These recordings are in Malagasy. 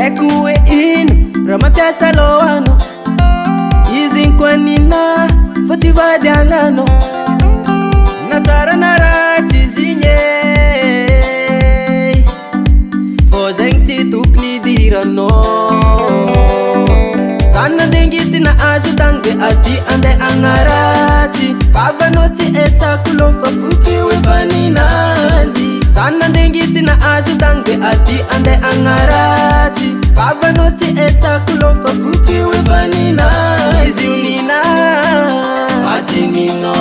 Ekuwe ino ramapyasa loano izinkwanina fotivadiangano natara narachi zinye fozengti tukni dirano sana dengiti na ajutange ati ande angarachi pavanosti esa kulofa fuki wevaninanji sana dengiti na ajutange ati ande angarachi pavanosti esa kulofa fuki wevaninanji izi unina fatinino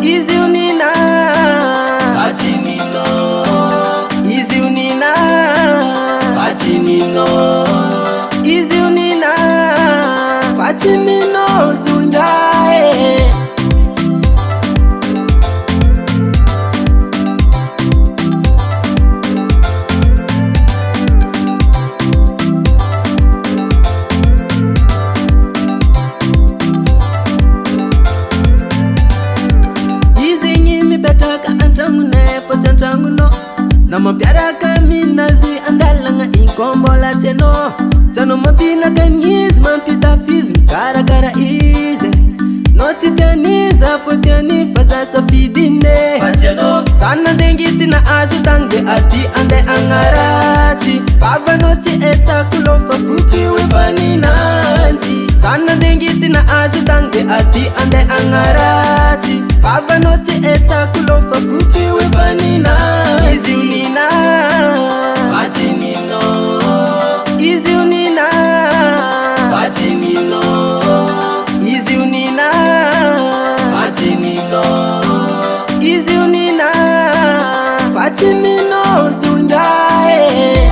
izi unina fatinino izi unina fatinino izi unina fatinino zunjae izi ngimi betaka antangune fochantanguno namapyara kaminazi andalanga inkombola teno tano mabina kaniz mampita fizm karakara ize noti teniza fotiani faza safidine fateno sana dengiti na ajutange ati ande angarachi pava noti esa kulofa fuki wevaninanji sana dengiti na ajutange ati ande angarachi pava noti esa kulofa fuki wevaninanji izi unina fatinino izi unina fatinino izi unina fatinino izi unina fatinino zunjae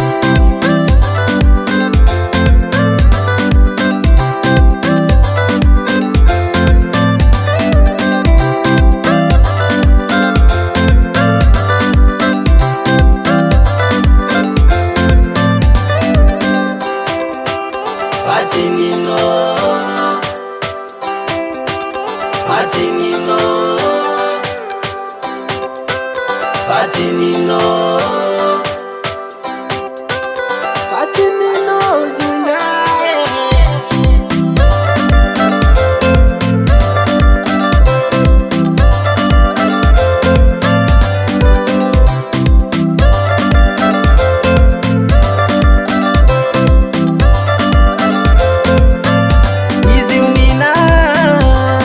Fatinino, Fatinino, Fatinino, Fatinino zungae. Izi unina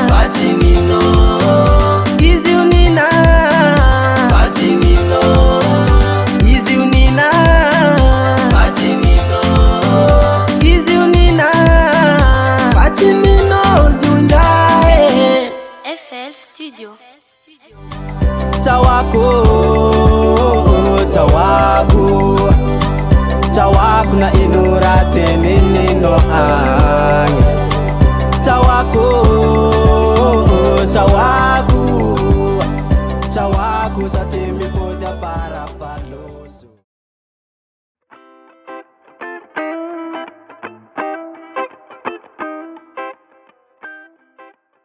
fatinino izi unina fatinino izi unina fatinino izi unina fatinino zundae FL Studio. Tawako Tawako Tawako na inurate ninino